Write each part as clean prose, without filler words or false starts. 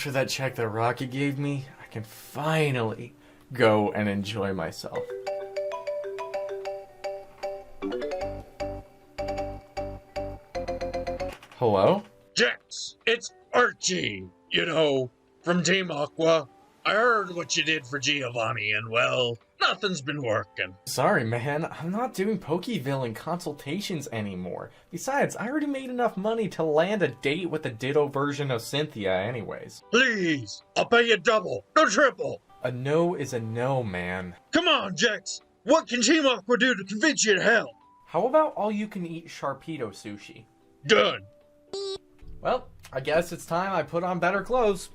After that check that Rocky gave me, I can finally go and enjoy myself. Hello? Jax, it's Archie, from Team Aqua. I heard what you did for Giovanni, and well, nothing's been working. Sorry, man. I'm not doing Poké Villain consultations anymore. Besides, I already made enough money to land a date with the Ditto version of Cynthia anyways. Please, I'll pay you double, no triple. A no is a no, man. Come on, Jax. What can Team Aqua do to convince you to help? How about all-you-can-eat Sharpedo sushi? Done. Well, I guess it's time I put on better clothes.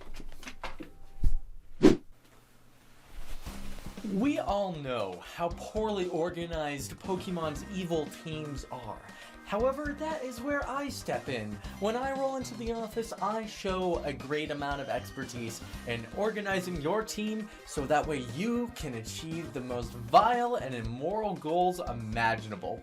We all know how poorly organized Pokemon's evil teams are. However, that is where I step in. When I roll into the office, I show a great amount of expertise in organizing your team so that way you can achieve the most vile and immoral goals imaginable,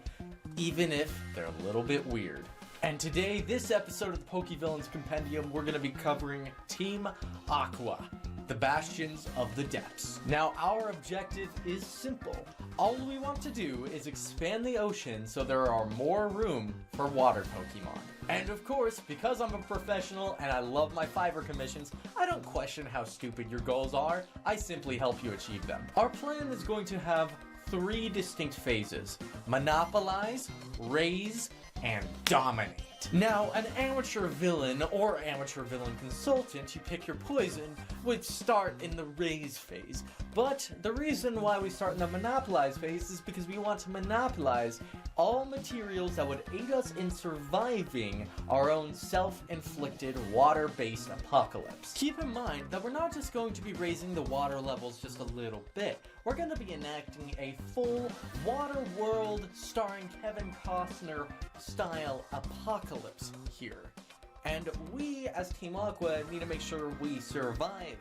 even if they're a little bit weird. And today, this episode of the Poké Villains Compendium, we're going to be covering Team Aqua, the Bastions of the Depths. Now, our objective is simple. All we want to do is expand the ocean so there are more room for water Pokemon. And of course, because I'm a professional and I love my Fiverr commissions, I don't question how stupid your goals are. I simply help you achieve them. Our plan is going to have 3 distinct phases: monopolize, raise, and dominate. Now, an amateur villain or amateur villain consultant, you pick your poison, would start in the raise phase. But the reason why we start in the monopolize phase is because we want to monopolize all materials that would aid us in surviving our own self-inflicted water-based apocalypse. Keep in mind that we're not just going to be raising the water levels just a little bit. We're going to be enacting a full water world starring Kevin Costner style apocalypse here. And we, as Team Aqua, need to make sure we survive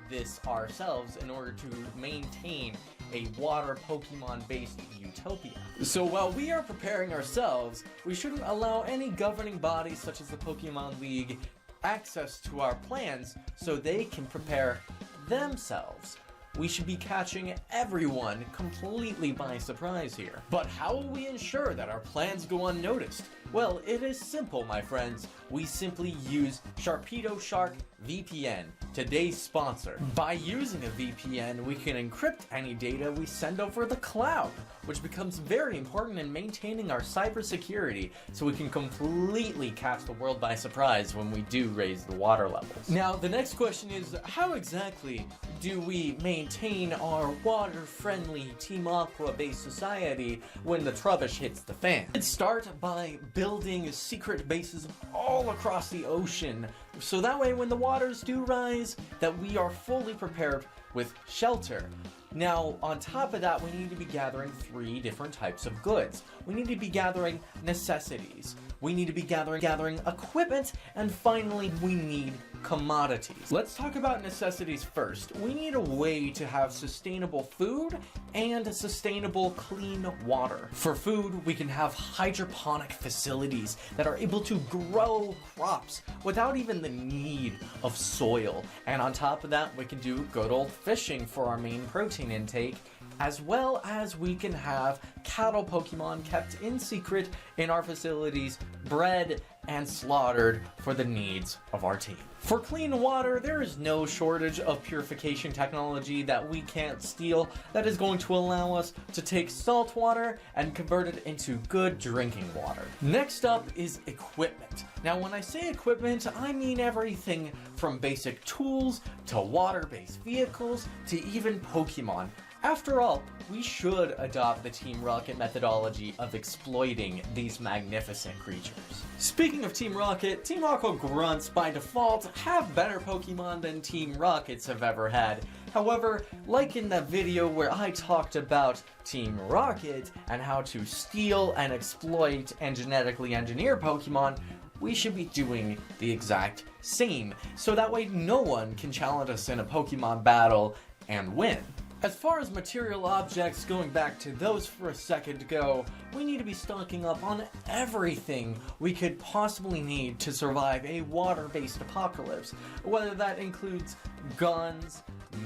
this ourselves in order to maintain a water Pokemon-based utopia. So while we are preparing ourselves, we shouldn't allow any governing bodies such as the Pokemon League access to our plans so they can prepare themselves. We should be catching everyone completely by surprise here. But how will we ensure that our plans go unnoticed? Well, it is simple, my friends. We simply use Sharpedo Shark VPN, today's sponsor. By using a VPN, we can encrypt any data we send over the cloud, which becomes very important in maintaining our cybersecurity so we can completely catch the world by surprise when we do raise the water levels. Now, the next question is, how exactly do we maintain our water-friendly Team Aqua-based society when the trubbish hits the fan? Let's start by building secret bases all across the ocean, so that way when the waters do rise, that we are fully prepared with shelter. Now, on top of that, we need to be gathering 3 different types of goods. We need to be gathering necessities. We need to be gathering equipment, and finally, we need commodities. Let's talk about necessities first. We need a way to have sustainable food and sustainable clean water. For food, we can have hydroponic facilities that are able to grow crops without even the need of soil. And on top of that, we can do good old fishing for our main protein intake, as well as we can have cattle Pokemon kept in secret in our facilities, bred and slaughtered for the needs of our team. For clean water, there is no shortage of purification technology that we can't steal that is going to allow us to take salt water and convert it into good drinking water. Next up is equipment. Now, when I say equipment, I mean everything from basic tools to water-based vehicles to even Pokemon. After all, we should adopt the Team Rocket methodology of exploiting these magnificent creatures. Speaking of Team Rocket, Team Aqua Grunts by default have better Pokemon than Team Rockets have ever had. However, like in that video where I talked about Team Rocket and how to steal and exploit and genetically engineer Pokemon, we should be doing the exact same, so that way no one can challenge us in a Pokemon battle and win. As far as material objects, going back to those for a second go, we need to be stocking up on everything we could possibly need to survive a water-based apocalypse, whether that includes guns,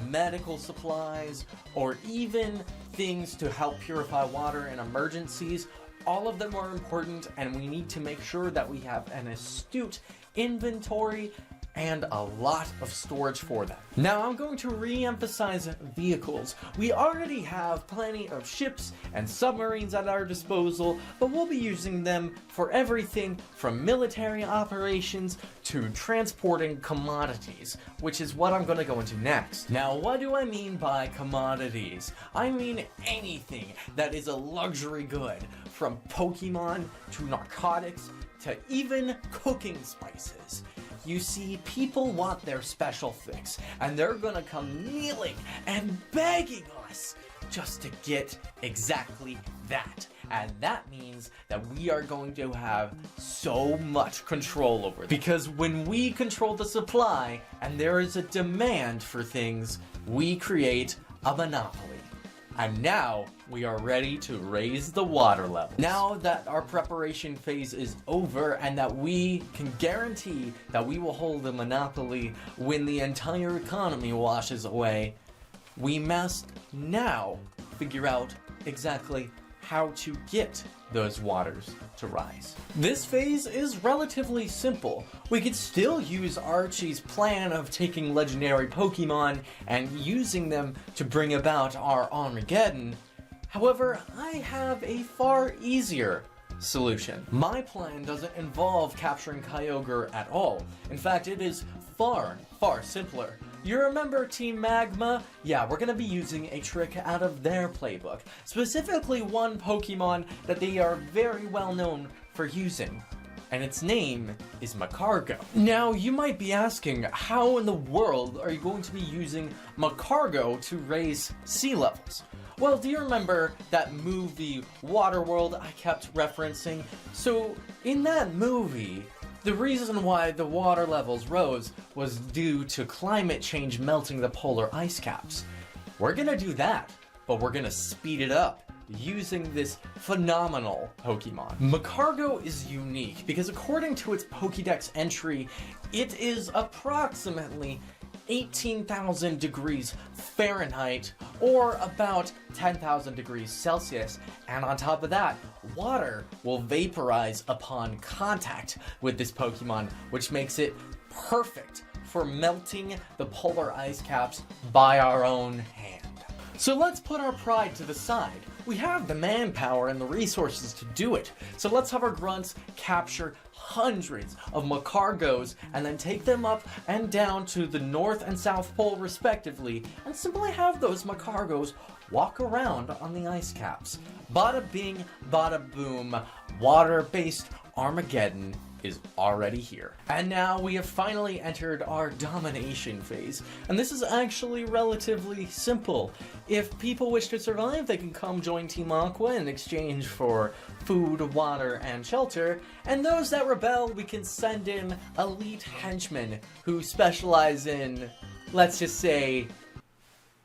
medical supplies, or even things to help purify water in emergencies. All of them are important, and we need to make sure that we have an astute inventory and a lot of storage for them. Now I'm going to re-emphasize vehicles. We already have plenty of ships and submarines at our disposal, but we'll be using them for everything from military operations to transporting commodities, which is what I'm going to go into next. Now, what do I mean by commodities? I mean anything that is a luxury good, from Pokemon to narcotics to even cooking spices. You see, people want their special fix, and they're gonna come kneeling and begging us just to get exactly that. And that means that we are going to have so much control over them. Because when we control the supply, and there is a demand for things, we create a monopoly. And now, we are ready to raise the water level. Now that our preparation phase is over and that we can guarantee that we will hold a monopoly when the entire economy washes away, we must now figure out exactly how to get those waters to rise. This phase is relatively simple. We could still use Archie's plan of taking legendary Pokemon and using them to bring about our Armageddon. However, I have a far easier solution. My plan doesn't involve capturing Kyogre at all. In fact, it is far simpler. You remember Team Magma? Yeah, we're gonna be using a trick out of their playbook. Specifically one Pokemon that they are very well known for using. And its name is Magcargo. Now, you might be asking, how in the world are you going to be using Magcargo to raise sea levels? Well, do you remember that movie Waterworld I kept referencing? So, in that movie, the reason why the water levels rose was due to climate change melting the polar ice caps. We're gonna do that, but we're gonna speed it up using this phenomenal Pokemon. Magcargo is unique because according to its Pokédex entry, it is approximately 18,000 degrees Fahrenheit, or about 10,000 degrees Celsius, and on top of that, water will vaporize upon contact with this Pokemon, which makes it perfect for melting the polar ice caps by our own hand. So let's put our pride to the side. We have the manpower and the resources to do it, so let's have our grunts capture hundreds of Magcargos and then take them up and down to the North and South Pole respectively, and simply have those Magcargos walk around on the ice caps. Bada bing, bada boom, water-based Armageddon is already here. And now we have finally entered our domination phase, and this is actually relatively simple. If people wish to survive, they can come join Team Aqua in exchange for food, water, and shelter, and those that rebel, we can send in elite henchmen who specialize in, let's just say,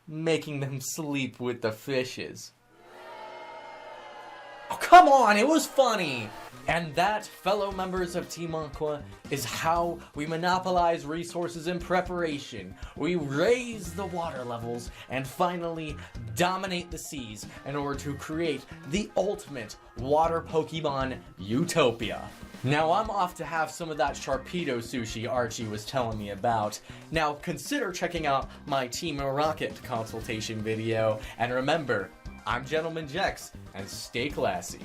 making them sleep with the fishes. Oh, come on, it was funny! And that, fellow members of Team Aqua, is how we monopolize resources in preparation. We raise the water levels and finally dominate the seas in order to create the ultimate water Pokemon Utopia. Now I'm off to have some of that Sharpedo sushi Archie was telling me about. Now consider checking out my Team Rocket consultation video, and remember, I'm Gentleman Jex, and stay classy.